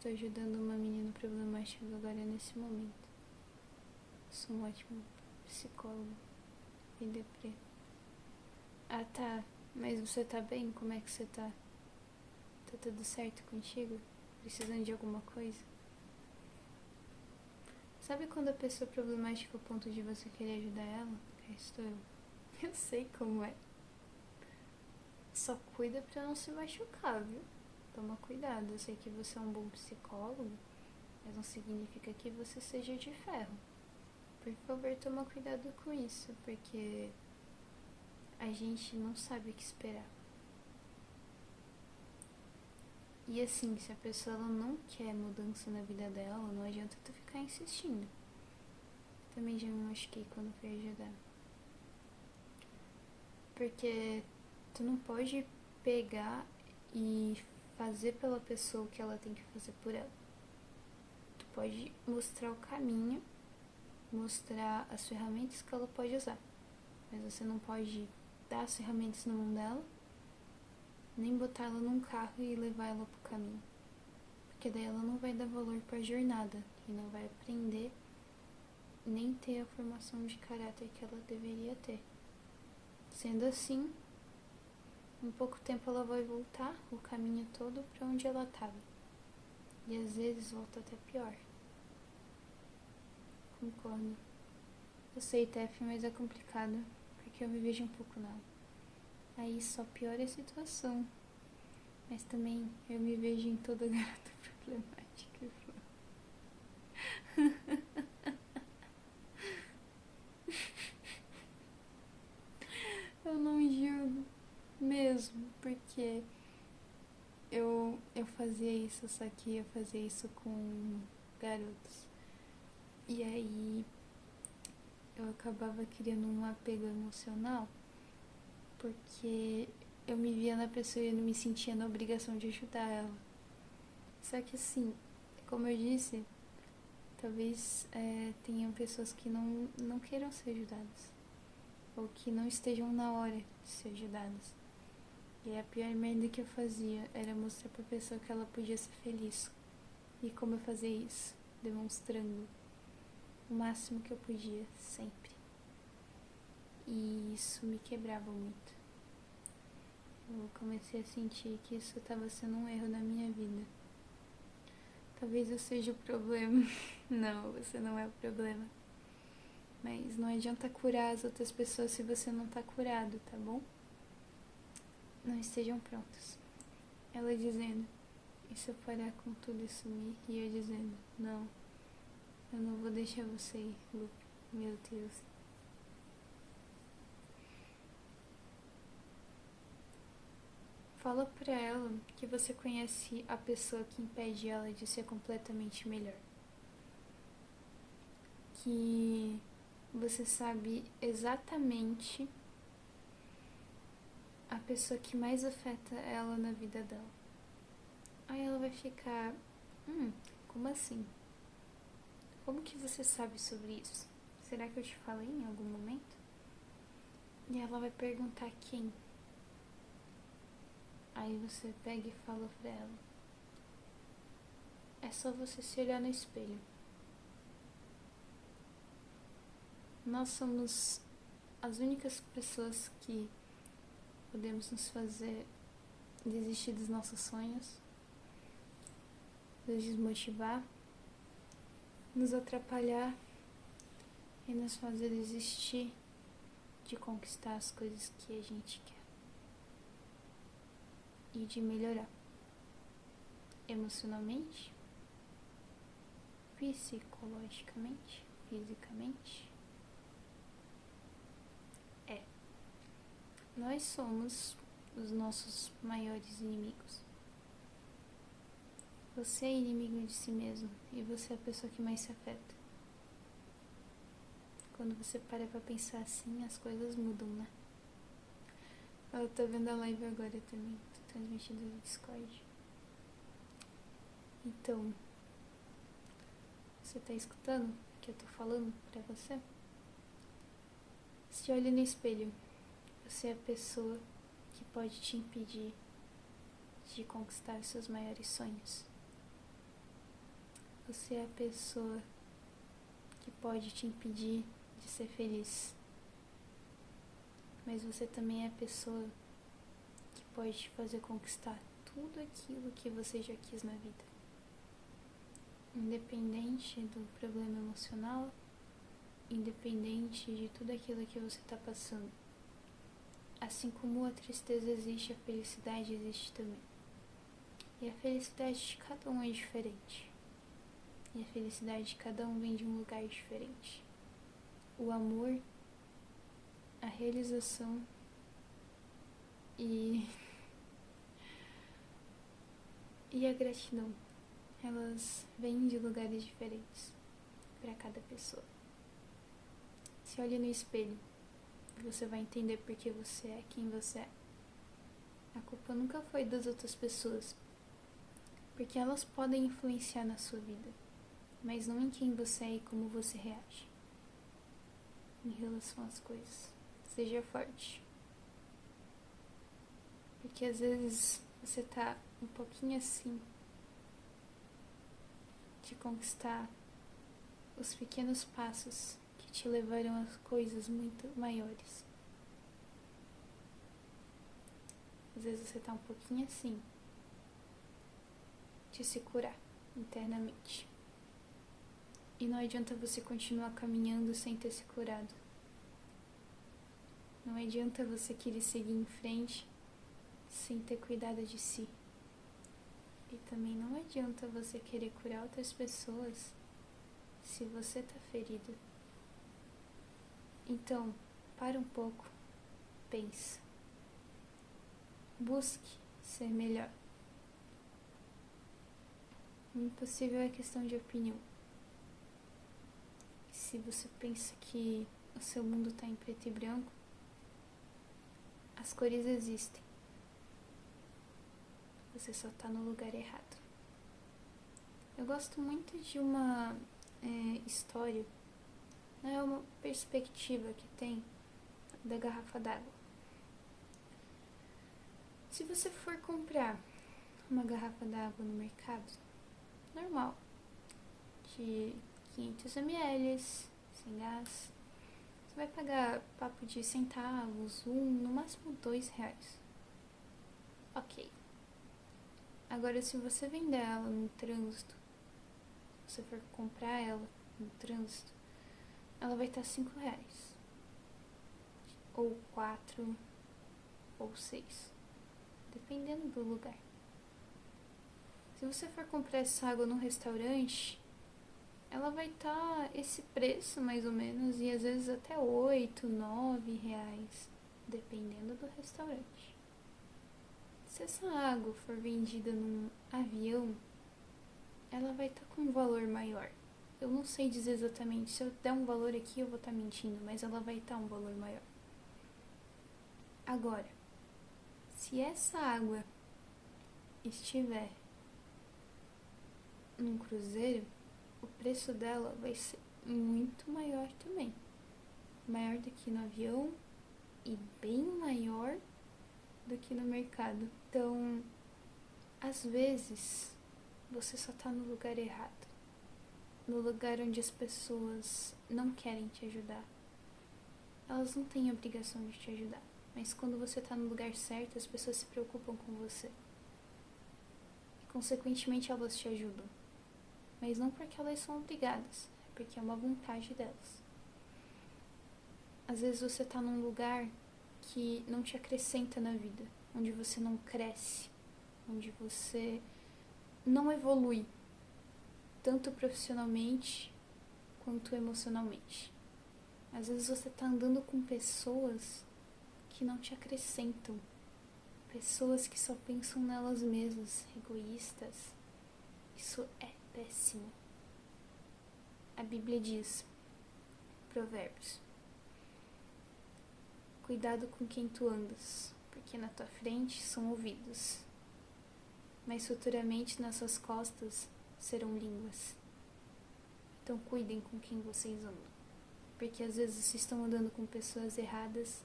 estou ajudando uma menina problemática agora nesse momento. Sou um ótimo psicólogo e deprê. Ah, tá. Mas você tá bem? Como é que você tá? Tá tudo certo contigo? Precisando de alguma coisa? Sabe quando a pessoa é problemática ao ponto de você querer ajudar ela? Cá estou eu. Eu sei como é. Só cuida pra não se machucar, viu? Toma cuidado. Eu sei que você é um bom psicólogo, mas não significa que você seja de ferro. Por favor, toma cuidado com isso, porque a gente não sabe o que esperar. E assim, se a pessoa ela não quer mudança na vida dela, não adianta tu ficar insistindo. Também já me machuquei quando fui ajudar. Porque tu não pode pegar e fazer pela pessoa o que ela tem que fazer por ela. Tu pode mostrar o caminho, mostrar as ferramentas que ela pode usar. Mas você não pode dar as ferramentas na mão dela, nem botar ela num carro e levar ela pro caminho. Porque daí ela não vai dar valor pra jornada e não vai aprender nem ter a formação de caráter que ela deveria ter. Sendo assim, em pouco tempo ela vai voltar o caminho todo pra onde ela estava. E às vezes volta até pior. Concordo. Eu sei, Tef, mas é complicado, porque eu me vejo um pouco nela. Aí só piora a situação. Mas também eu me vejo em toda garota problemática. Eu não julgo mesmo, porque eu fazia isso, só que eu fazia isso com garotos. E aí eu acabava criando um apego emocional, porque eu me via na pessoa e eu não me sentia na obrigação de ajudar ela. Só que assim, como eu disse, talvez tenham pessoas que não queiram ser ajudadas, ou que não estejam na hora de ser ajudadas. E a pior merda que eu fazia era mostrar pra pessoa que ela podia ser feliz. E como eu fazia isso? Demonstrando o máximo que eu podia, sempre. E isso me quebrava muito. Eu comecei a sentir que isso estava sendo um erro na minha vida. Talvez eu seja o problema. Não, você não é o problema. Mas não adianta curar as outras pessoas se você não tá curado, tá bom? Não estejam prontos. Ela dizendo, e se eu parar com tudo e sumir? E eu dizendo, não, eu não vou deixar você ir, Luke. Meu Deus. Fala pra ela que você conhece a pessoa que impede ela de ser completamente melhor. Que você sabe exatamente a pessoa que mais afeta ela na vida dela. Aí ela vai ficar, como assim? Como que você sabe sobre isso? Será que eu te falei em algum momento? E ela vai perguntar quem. Aí você pega e fala pra ela. É só você se olhar no espelho. Nós somos as únicas pessoas que podemos nos fazer desistir dos nossos sonhos, nos desmotivar, nos atrapalhar e nos fazer desistir de conquistar as coisas que a gente quer e de melhorar emocionalmente, psicologicamente, fisicamente. Nós somos os nossos maiores inimigos. Você é inimigo de si mesmo e você é a pessoa que mais se afeta. Quando você para pra pensar assim, as coisas mudam, né? Eu tô vendo a live agora também, tô transmitindo no Discord. Então, você tá escutando o que eu tô falando pra você? Se olhe no espelho. Você é a pessoa que pode te impedir de conquistar seus maiores sonhos. você é a pessoa que pode te impedir de ser feliz, mas você também é a pessoa que pode te fazer conquistar tudo aquilo que você já quis na vida. Independente do problema emocional, independente de tudo aquilo que você está passando. Assim como a tristeza existe, a felicidade existe também. E a felicidade de cada um é diferente. E a felicidade de cada um vem de um lugar diferente. O amor, a realização e a gratidão, elas vêm de lugares diferentes para cada pessoa. Se olhe no espelho, você vai entender por que você é quem você é. A culpa nunca foi das outras pessoas, porque elas podem influenciar na sua vida, mas não em quem você é e como você reage em relação às coisas. Seja forte, porque às vezes você tá um pouquinho assim de conquistar os pequenos passos que te levarão a coisas muito maiores. Às vezes você tá um pouquinho assim de se curar internamente. E não adianta você continuar caminhando sem ter se curado. Não adianta você querer seguir em frente sem ter cuidado de si. E também não adianta você querer curar outras pessoas se você tá ferido. Então, para um pouco, pensa. Busque ser melhor. O impossível é questão de opinião. Se você pensa que o seu mundo tá em preto e branco, as cores existem. Você só tá no lugar errado. Eu gosto muito de uma história, é uma perspectiva que tem da garrafa d'água. Se você for comprar uma garrafa d'água no mercado, normal, de 500 ml, sem gás, você vai pagar papo de centavos, no máximo R$2. Ok. Agora, se você vender ela no trânsito, se você for comprar ela no trânsito, ela vai estar R$5. Ou 4, ou 6. Dependendo do lugar. Se você for comprar essa água num restaurante, ela vai estar esse preço mais ou menos, e às vezes até 8, 9 reais, dependendo do restaurante. Se essa água for vendida num avião, ela vai estar com um valor maior. Eu não sei dizer exatamente, se eu der um valor aqui eu vou estar mentindo, mas ela vai estar um valor maior. Agora, se essa água estiver num cruzeiro, o preço dela vai ser muito maior também. Maior do que no avião e bem maior do que no mercado. Então, às vezes, você só tá no lugar errado. No lugar onde as pessoas não querem te ajudar. Elas não têm a obrigação de te ajudar. Mas quando você tá no lugar certo, as pessoas se preocupam com você. E, consequentemente, elas te ajudam. Mas não porque elas são obrigadas, é porque é uma vontade delas. Às vezes você tá num lugar que não te acrescenta na vida, onde você não cresce, onde você não evolui, tanto profissionalmente quanto emocionalmente. Às vezes você tá andando com pessoas que não te acrescentam, pessoas que só pensam nelas mesmas, egoístas. Isso é péssimo. A Bíblia diz, Provérbios: cuidado com quem tu andas, porque na tua frente são ouvidos, mas futuramente nas suas costas serão línguas. Então cuidem com quem vocês andam, porque às vezes vocês estão andando com pessoas erradas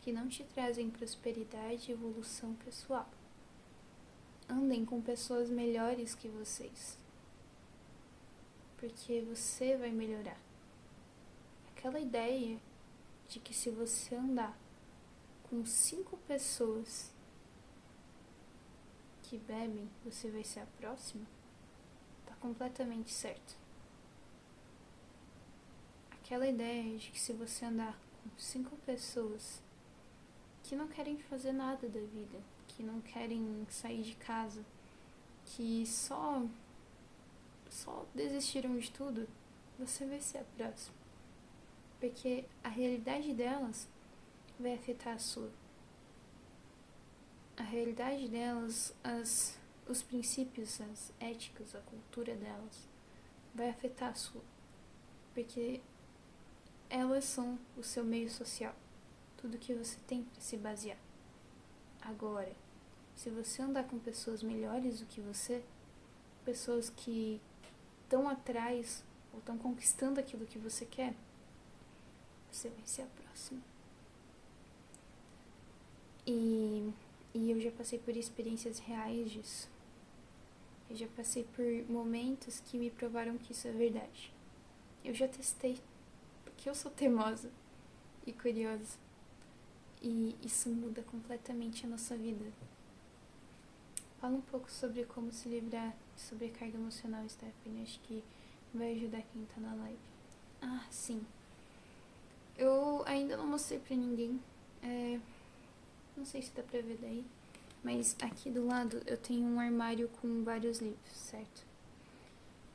que não te trazem prosperidade e evolução pessoal. Andem com pessoas melhores que vocês. porque você vai melhorar. Aquela ideia de que se você andar com 5 pessoas que bebem, você vai ser a próxima, tá completamente certo. Aquela ideia de que se você andar com 5 pessoas que não querem fazer nada da vida, que não querem sair de casa, que só desistiram de tudo, você vai ser a próxima. Porque a realidade delas vai afetar a sua. A realidade delas, os princípios, as éticas, a cultura delas vai afetar a sua. Porque elas são o seu meio social. Tudo que você tem para se basear. Agora, se você andar com pessoas melhores do que você, pessoas que estão atrás ou estão conquistando aquilo que você quer, você vai ser a próxima. E eu já passei por experiências reais disso. Eu já passei por momentos que me provaram que isso é verdade. Eu já testei, porque eu sou teimosa e curiosa. E isso muda completamente a nossa vida. Fala um pouco sobre como se livrar de sobrecarga emocional, Stephanie. Acho que vai ajudar quem tá na live. Ah, sim. Eu ainda não mostrei pra ninguém. Não sei se dá pra ver daí. Mas aqui do lado eu tenho um armário com vários livros, certo?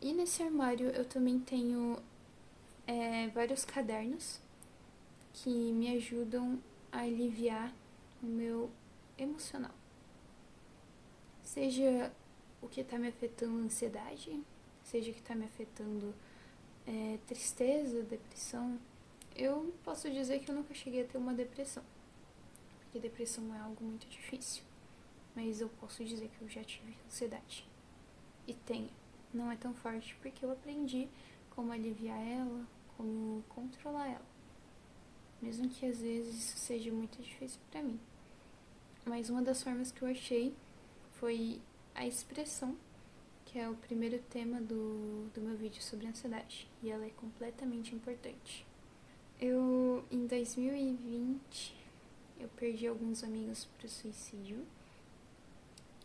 E nesse armário eu também tenho vários cadernos que me ajudam a aliviar o meu emocional. Seja o que tá me afetando ansiedade, seja o que tá me afetando tristeza, depressão. Eu posso dizer que eu nunca cheguei a ter uma depressão, porque depressão é algo muito difícil. Mas eu posso dizer que eu já tive ansiedade. E tenho. Não é tão forte porque eu aprendi como aliviar ela, como controlar ela. Mesmo que às vezes isso seja muito difícil pra mim. Mas uma das formas que eu achei foi a expressão, que é o primeiro tema do meu vídeo sobre ansiedade. E ela é completamente importante. Em 2020, eu perdi alguns amigos pro suicídio.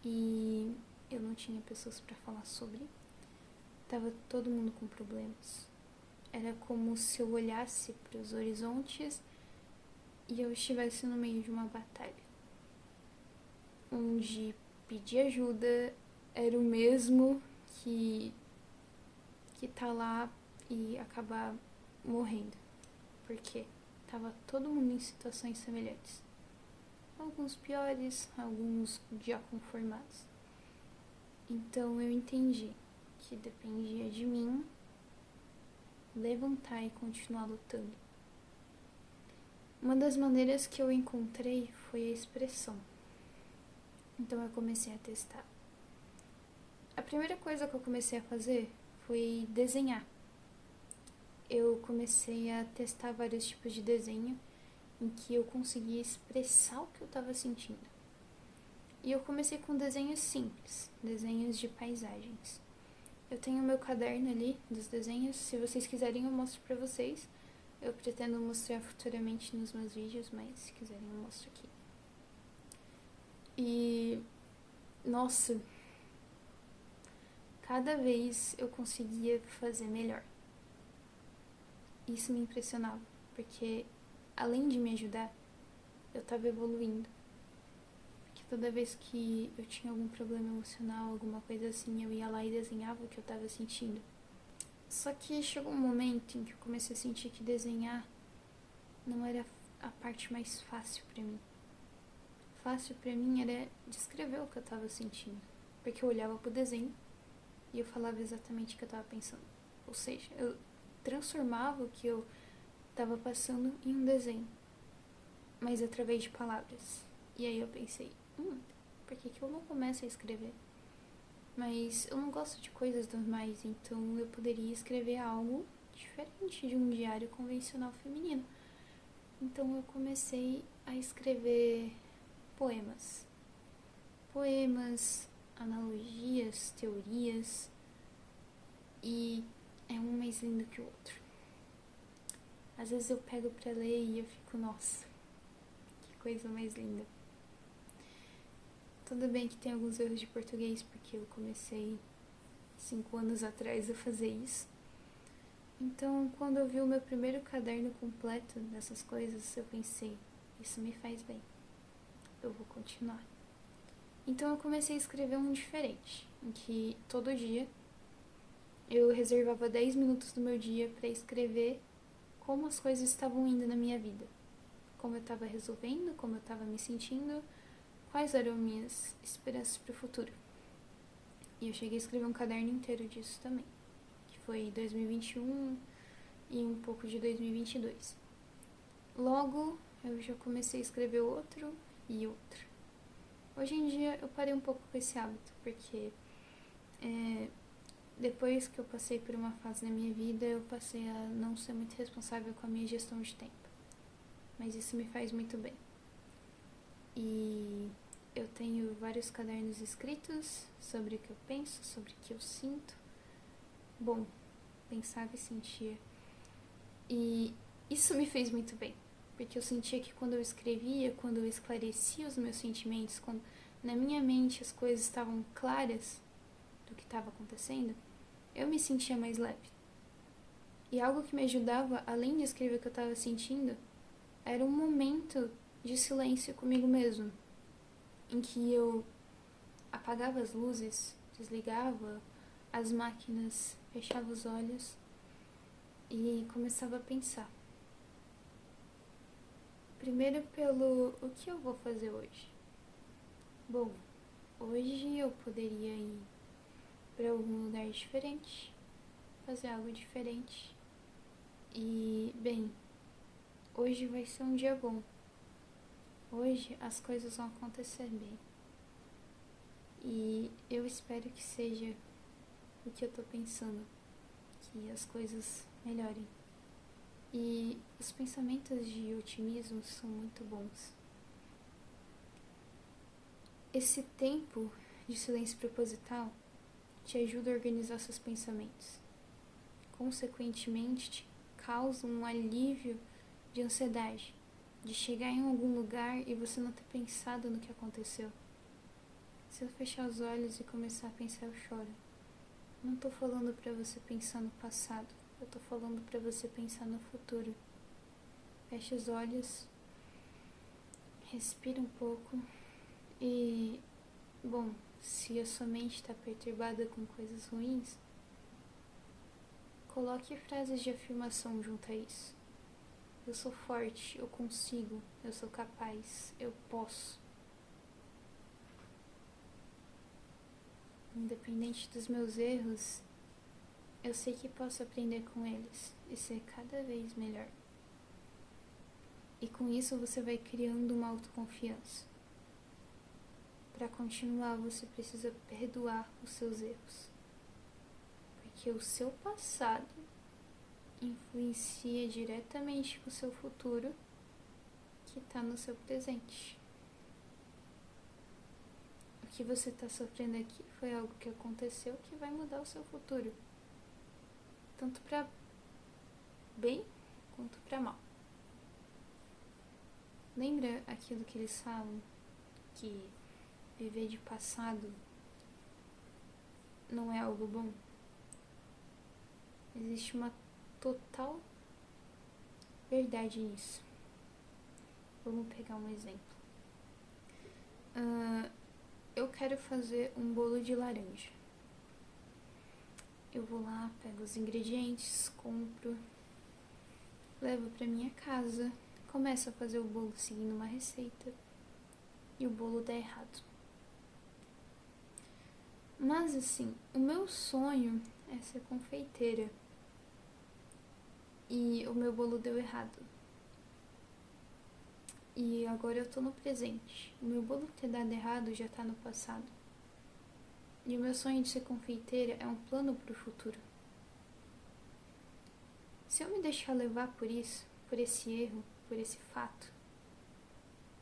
E eu não tinha pessoas pra falar sobre. Tava todo mundo com problemas. Era como se eu olhasse pros horizontes e eu estivesse no meio de uma batalha. Onde pedir ajuda era o mesmo que tá lá e acabar morrendo. Porque tava todo mundo em situações semelhantes. Alguns piores, alguns já conformados. Então eu entendi que dependia de mim levantar e continuar lutando. Uma das maneiras que eu encontrei foi a expressão. Então eu comecei a testar. A primeira coisa que eu comecei a fazer foi desenhar. Eu comecei a testar vários tipos de desenho em que eu conseguia expressar o que eu estava sentindo. E eu comecei com desenhos simples, desenhos de paisagens. Eu tenho meu caderno ali dos desenhos, se vocês quiserem eu mostro pra vocês. Eu pretendo mostrar futuramente nos meus vídeos, mas se quiserem eu mostro aqui. E, nossa, cada vez eu conseguia fazer melhor. Isso me impressionava, porque além de me ajudar, eu tava evoluindo. Porque toda vez que eu tinha algum problema emocional, alguma coisa assim, eu ia lá e desenhava o que eu tava sentindo. Só que chegou um momento em que eu comecei a sentir que desenhar não era a parte mais fácil pra mim. Fácil pra mim era descrever o que eu tava sentindo. Porque eu olhava pro desenho e eu falava exatamente o que eu tava pensando. Ou seja, eu transformava o que eu tava passando em um desenho, mas através de palavras. E aí eu pensei, por que eu não começo a escrever? Mas eu não gosto de coisas normais, então eu poderia escrever algo diferente de um diário convencional feminino. Então eu comecei a escrever poemas. Poemas, analogias, teorias. E é um mais lindo que o outro. Às vezes eu pego pra ler e eu fico, nossa, que coisa mais linda. Tudo bem que tem alguns erros de português, porque eu comecei 5 anos atrás a fazer isso. Então, quando eu vi o meu primeiro caderno completo dessas coisas, eu pensei, isso me faz bem, eu vou continuar. Então eu comecei a escrever um diferente, em que todo dia eu reservava 10 minutos do meu dia para escrever como as coisas estavam indo na minha vida. Como eu estava resolvendo, como eu estava me sentindo, quais eram minhas esperanças para o futuro. E eu cheguei a escrever um caderno inteiro disso também, que foi 2021 e um pouco de 2022. Logo, eu já comecei a escrever outro e outro. Hoje em dia eu parei um pouco com esse hábito, porque depois que eu passei por uma fase na minha vida, eu passei a não ser muito responsável com a minha gestão de tempo. Mas isso me faz muito bem. E eu tenho vários cadernos escritos sobre o que eu penso, sobre o que eu sinto. Bom, pensava e sentia. E isso me fez muito bem, porque eu sentia que quando eu escrevia, quando eu esclarecia os meus sentimentos, quando na minha mente as coisas estavam claras do que estava acontecendo, eu me sentia mais leve. E algo que me ajudava, além de escrever o que eu estava sentindo, era um momento de silêncio comigo mesmo, em que eu apagava as luzes, desligava as máquinas, fechava os olhos e começava a pensar. Primeiro pelo o que eu vou fazer hoje. Bom, hoje eu poderia ir para algum lugar diferente, fazer algo diferente. E, bem, hoje vai ser um dia bom. Hoje as coisas vão acontecer bem. E eu espero que seja o que eu tô pensando, que as coisas melhorem. E os pensamentos de otimismo são muito bons. Esse tempo de silêncio proposital te ajuda a organizar seus pensamentos. Consequentemente, te causa um alívio de ansiedade, de chegar em algum lugar e você não ter pensado no que aconteceu. Se eu fechar os olhos e começar a pensar, eu choro. Não tô falando pra você pensar no passado, eu tô falando pra você pensar no futuro. Feche os olhos, respira um pouco e, bom, se a sua mente está perturbada com coisas ruins, coloque frases de afirmação junto a isso. Eu sou forte, eu consigo, eu sou capaz, eu posso. Independente dos meus erros, eu sei que posso aprender com eles e ser cada vez melhor. E com isso você vai criando uma autoconfiança. Para continuar, você precisa perdoar os seus erros. Porque o seu passado influencia diretamente com o seu futuro, que está no seu presente. O que você está sofrendo aqui foi algo que aconteceu que vai mudar o seu futuro. Tanto para bem quanto para mal. Lembra aquilo que eles falam? Que viver de passado não é algo bom? Existe uma total verdade nisso. Vamos pegar um exemplo. Eu quero fazer um bolo de laranja. Eu vou lá, pego os ingredientes, compro, levo pra minha casa, começo a fazer o bolo seguindo uma receita e o bolo dá errado. Mas assim, o meu sonho é ser confeiteira e o meu bolo deu errado. E agora eu tô no presente. O meu bolo ter dado errado já tá no passado. E o meu sonho de ser confeiteira é um plano pro futuro. Se eu me deixar levar por isso, por esse erro, por esse fato,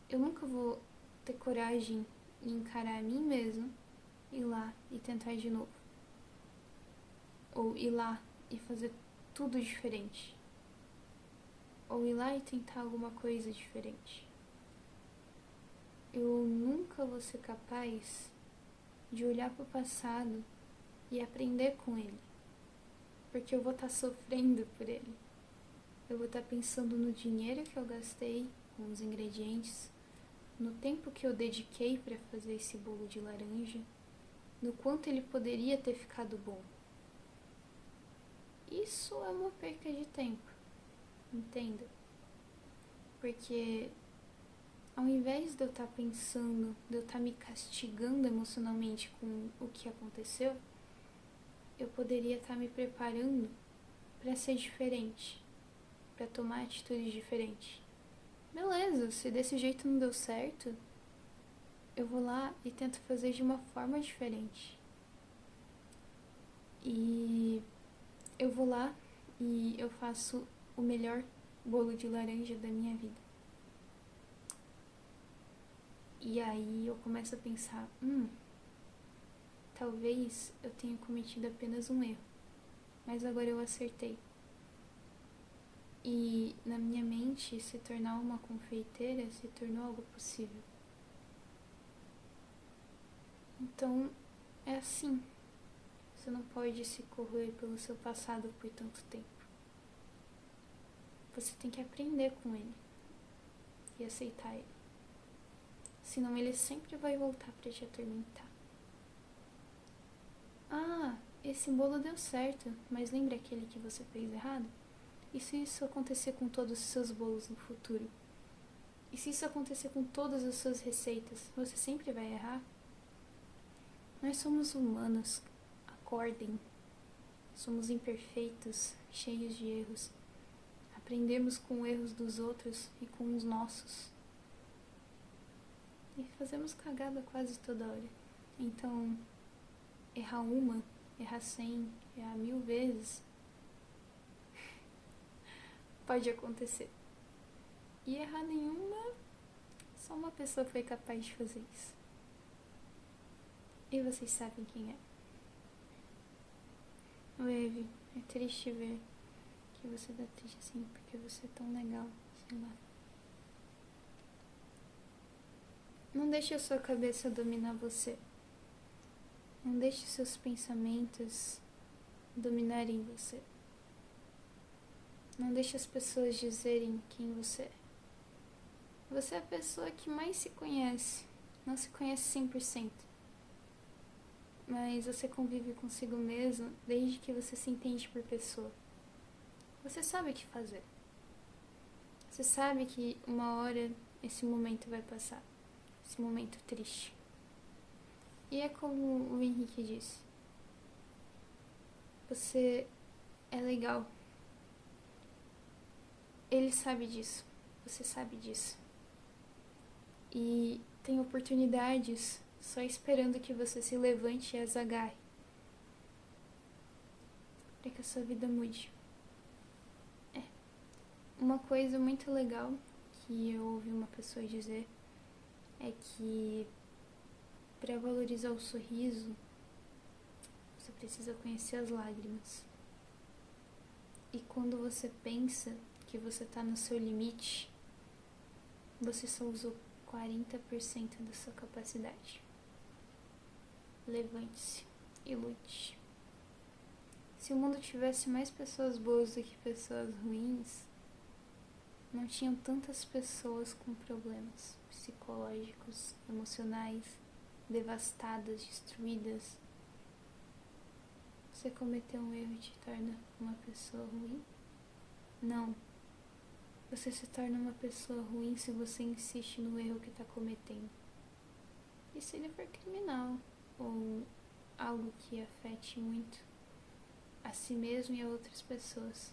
eu nunca vou ter coragem de encarar a mim mesma, ir lá e tentar de novo. Ou ir lá e fazer tudo diferente. Ou ir lá e tentar alguma coisa diferente. Eu nunca vou ser capaz de olhar para o passado e aprender com ele. Porque eu vou estar sofrendo por ele. Eu vou estar pensando no dinheiro que eu gastei com os ingredientes, no tempo que eu dediquei para fazer esse bolo de laranja, no quanto ele poderia ter ficado bom. Isso é uma perca de tempo, entenda? Porque ao invés de eu estar pensando, de eu estar me castigando emocionalmente com o que aconteceu, eu poderia estar me preparando para ser diferente, para tomar atitudes diferentes. Beleza, se desse jeito não deu certo, eu vou lá e tento fazer de uma forma diferente. E eu vou lá e eu faço o melhor bolo de laranja da minha vida. E aí eu começo a pensar, talvez eu tenha cometido apenas um erro, mas agora eu acertei. E na minha mente, se tornar uma confeiteira se tornou algo possível. Então, é assim. Você não pode se corroer pelo seu passado por tanto tempo. Você tem que aprender com ele e aceitar ele. Senão ele sempre vai voltar para te atormentar. Ah, esse bolo deu certo, mas lembra aquele que você fez errado? E se isso acontecer com todos os seus bolos no futuro? E se isso acontecer com todas as suas receitas, você sempre vai errar? Nós somos humanos, acordem. Somos imperfeitos, cheios de erros. Aprendemos com erros dos outros e com os nossos. E fazemos cagada quase toda hora. Então, errar uma, errar 100, errar 1000 vezes, pode acontecer. E errar nenhuma, só uma pessoa foi capaz de fazer isso. E vocês sabem quem é. O Eve, é triste ver que você tá triste assim, porque você é tão legal, sei lá. Não deixe a sua cabeça dominar você. Não deixe seus pensamentos dominarem você. Não deixe as pessoas dizerem quem você é. Você é a pessoa que mais se conhece. Não se conhece 100%. Mas você convive consigo mesmo desde que você se entende por pessoa. Você sabe o que fazer. Você sabe que uma hora esse momento vai passar. Esse momento triste. E é como o Henrique disse. Você é legal. Ele sabe disso. Você sabe disso. E tem oportunidades só esperando que você se levante e as agarre. Para que a sua vida mude. Uma coisa muito legal que eu ouvi uma pessoa dizer é que para valorizar o sorriso, você precisa conhecer as lágrimas. E quando você pensa que você tá no seu limite, você só usou 40% da sua capacidade. Levante-se e lute. Se o mundo tivesse mais pessoas boas do que pessoas ruins, não tinham tantas pessoas com problemas psicológicos, emocionais, devastadas, destruídas. Você cometeu um erro e te torna uma pessoa ruim? Não. Você se torna uma pessoa ruim se você insiste no erro que está cometendo. E se ele for criminal ou algo que afete muito a si mesmo e a outras pessoas?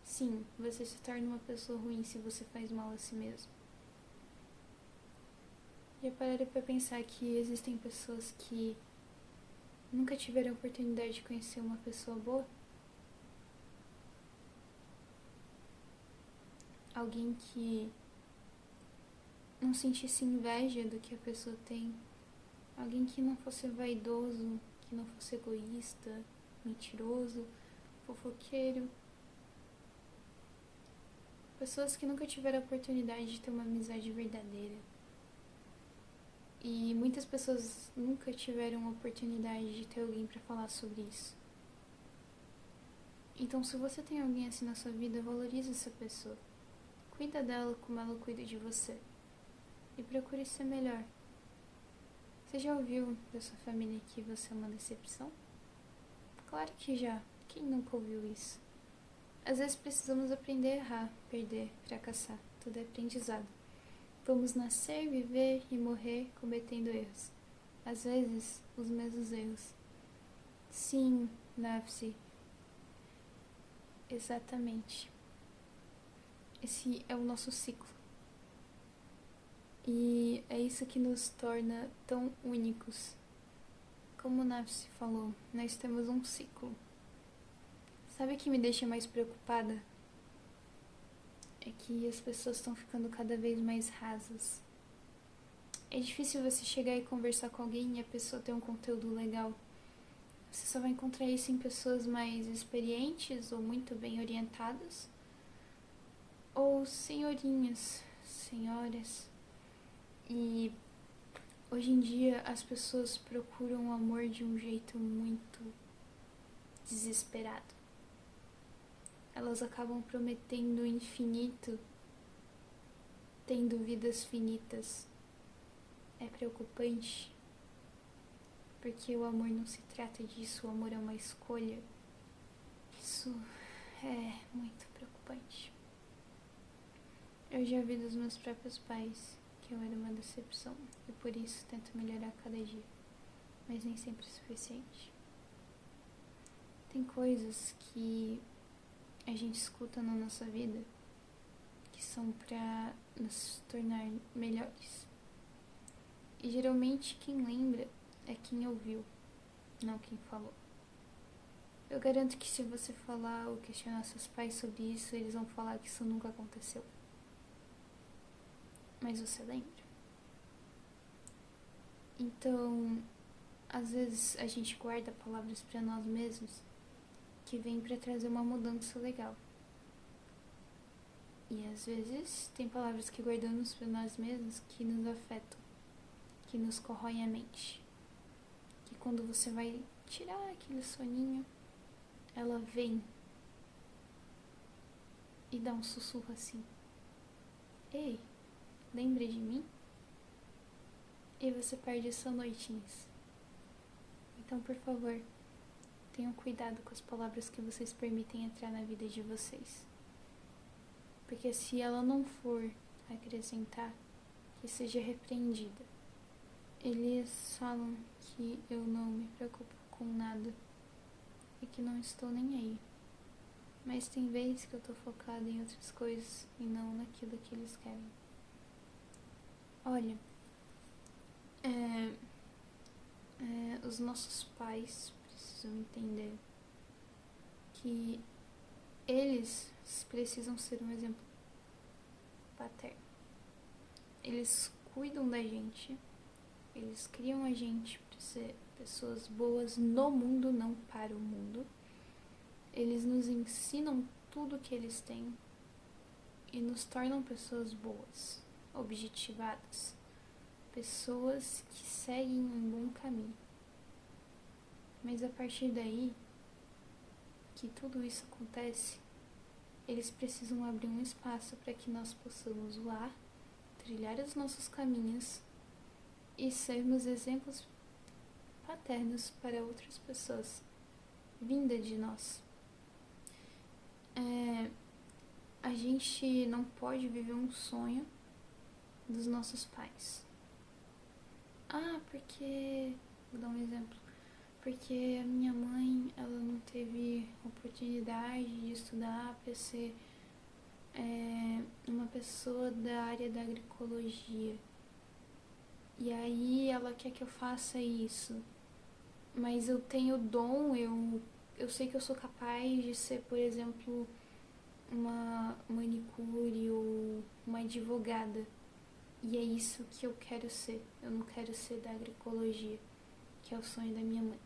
Sim, você se torna uma pessoa ruim se você faz mal a si mesmo. Já pararam pra pensar que existem pessoas que nunca tiveram a oportunidade de conhecer uma pessoa boa? Alguém que não sentisse inveja do que a pessoa tem. Alguém que não fosse vaidoso, que não fosse egoísta, mentiroso, fofoqueiro, pessoas que nunca tiveram a oportunidade de ter uma amizade verdadeira. E muitas pessoas nunca tiveram a oportunidade de ter alguém para falar sobre isso. Então, se você tem alguém assim na sua vida, valorize essa pessoa. Cuida dela como ela cuida de você. E procure ser melhor. Você já ouviu da sua família que você é uma decepção? Claro que já. Quem nunca ouviu isso? Às vezes precisamos aprender a errar, perder, fracassar. Tudo é aprendizado. Vamos nascer, viver e morrer cometendo erros. Às vezes, os mesmos erros. Sim, Nafsi. Exatamente. Esse é o nosso ciclo. E é isso que nos torna tão únicos. Como o Nafsi falou, nós temos um ciclo. Sabe o que me deixa mais preocupada? É que as pessoas estão ficando cada vez mais rasas. É difícil você chegar e conversar com alguém e a pessoa ter um conteúdo legal. Você só vai encontrar isso em pessoas mais experientes ou muito bem orientadas. Ou senhorinhas, senhoras. E hoje em dia as pessoas procuram o amor de um jeito muito desesperado. Elas acabam prometendo o infinito, tendo vidas finitas. É preocupante, porque o amor não se trata disso, o amor é uma escolha. Isso é muito preocupante. Eu já vi dos meus próprios pais que eu era uma decepção e por isso tento melhorar cada dia, mas nem sempre é suficiente. Tem coisas que a gente escuta na nossa vida que são pra nos tornar melhores. E geralmente quem lembra é quem ouviu, não quem falou. Eu garanto que se você falar ou questionar seus pais sobre isso, eles vão falar que isso nunca aconteceu. Mas você lembra? Então, às vezes a gente guarda palavras pra nós mesmos que vêm pra trazer uma mudança legal. E às vezes tem palavras que guardamos pra nós mesmos que nos afetam, que nos corroem a mente. Que quando você vai tirar aquele soninho, ela vem e dá um sussurro assim: ei, lembra de mim? E você perde sua noite nisso. Então, por favor, tenham cuidado com as palavras que vocês permitem entrar na vida de vocês. Porque se ela não for acrescentar, que seja repreendida. Eles falam que eu não me preocupo com nada e que não estou nem aí. Mas tem vezes que eu tô focada em outras coisas e não naquilo que eles querem. Olha, os nossos pais precisam entender que eles precisam ser um exemplo paterno. Eles cuidam da gente, eles criam a gente para ser pessoas boas no mundo, não para o mundo. Eles nos ensinam tudo que eles têm e nos tornam pessoas boas, objetivadas, pessoas que seguem um bom caminho. Mas a partir daí que tudo isso acontece, eles precisam abrir um espaço para que nós possamos voar, trilhar os nossos caminhos e sermos exemplos paternos para outras pessoas, vinda de nós. A gente não pode viver um sonho dos nossos pais. Porque... Vou dar um exemplo. Porque a minha mãe, ela não teve oportunidade de estudar para ser uma pessoa da área da agroecologia. E aí ela quer que eu faça isso. Mas eu tenho dom, eu sei que eu sou capaz de ser, por exemplo, uma manicure ou uma advogada. E é isso que eu quero ser. Eu não quero ser da agroecologia, que é o sonho da minha mãe.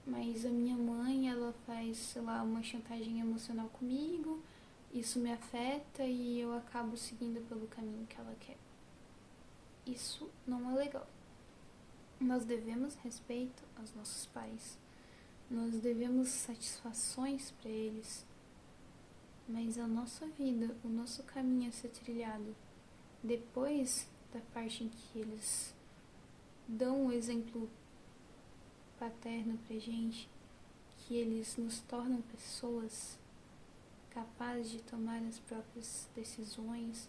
mas a minha mãe, ela faz, sei lá, uma chantagem emocional comigo, isso me afeta e eu acabo seguindo pelo caminho que ela quer. Isso não é legal. Nós devemos respeito aos nossos pais, nós devemos satisfações para eles, mas a nossa vida, o nosso caminho a ser trilhado, depois da parte em que eles dão o exemplo paterno pra gente, que eles nos tornam pessoas capazes de tomar as próprias decisões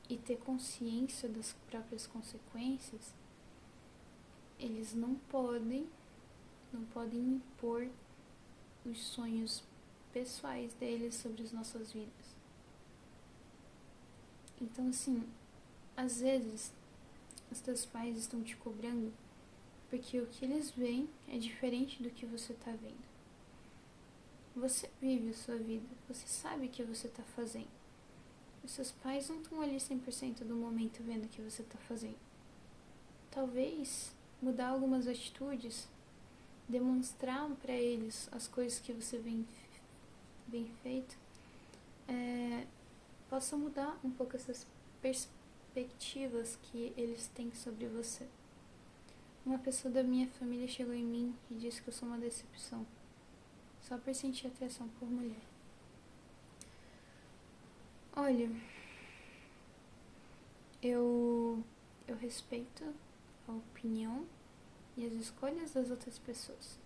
e ter consciência das próprias consequências, eles não podem impor os sonhos pessoais deles sobre as nossas vidas. Então, assim, às vezes os teus pais estão te cobrando porque o que eles veem é diferente do que você está vendo. Você vive a sua vida, você sabe o que você está fazendo. Os seus pais não estão ali 100% do momento vendo o que você está fazendo. Talvez mudar algumas atitudes, demonstrar para eles as coisas que você vem feito, possa mudar um pouco essas perspectivas que eles têm sobre você. Uma pessoa da minha família chegou em mim e disse que eu sou uma decepção, só por sentir atração por mulher. Olha, eu respeito a opinião e as escolhas das outras pessoas.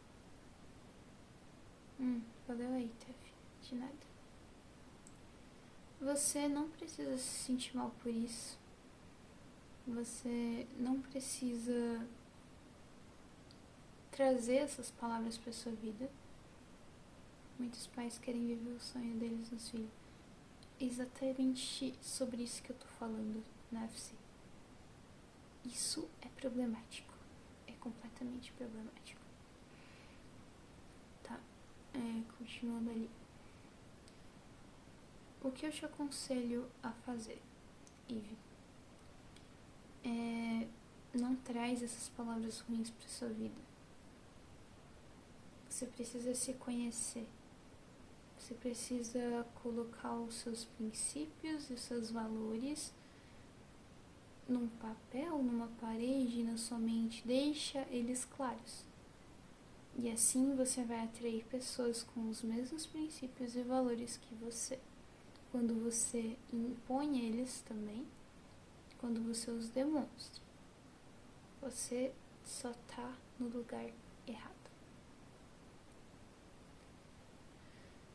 Valeu aí, Tef. De nada. Você não precisa se sentir mal por isso. Você não precisa trazer essas palavras para sua vida. Muitos pais querem viver o sonho deles nos filhos. É exatamente sobre isso que eu tô falando, Nafsi. Isso é problemático. É completamente problemático. Tá, continuando ali. O que eu te aconselho a fazer, Ivy, não traz essas palavras ruins para sua vida. Você precisa se conhecer. Você precisa colocar os seus princípios e os seus valores num papel, numa parede, na sua mente. Deixa eles claros. E assim você vai atrair pessoas com os mesmos princípios e valores que você. Quando você impõe eles também, quando você os demonstra, você só tá no lugar errado.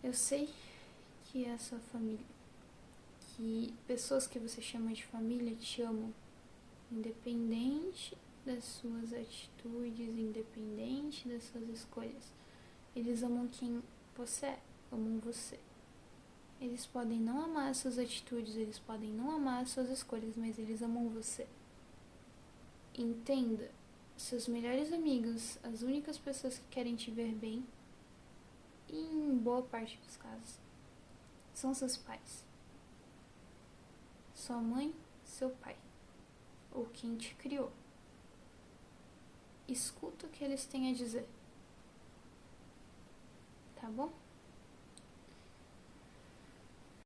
Eu sei que é a sua família, que pessoas que você chama de família te amam, independente das suas atitudes, independente das suas escolhas. Eles amam quem você é, amam você. Eles podem não amar as suas atitudes, eles podem não amar as suas escolhas, mas eles amam você. Entenda, seus melhores amigos, as únicas pessoas que querem te ver bem, e em boa parte dos casos, são seus pais. Sua mãe, seu pai, ou quem te criou. Escuta o que eles têm a dizer. Tá bom?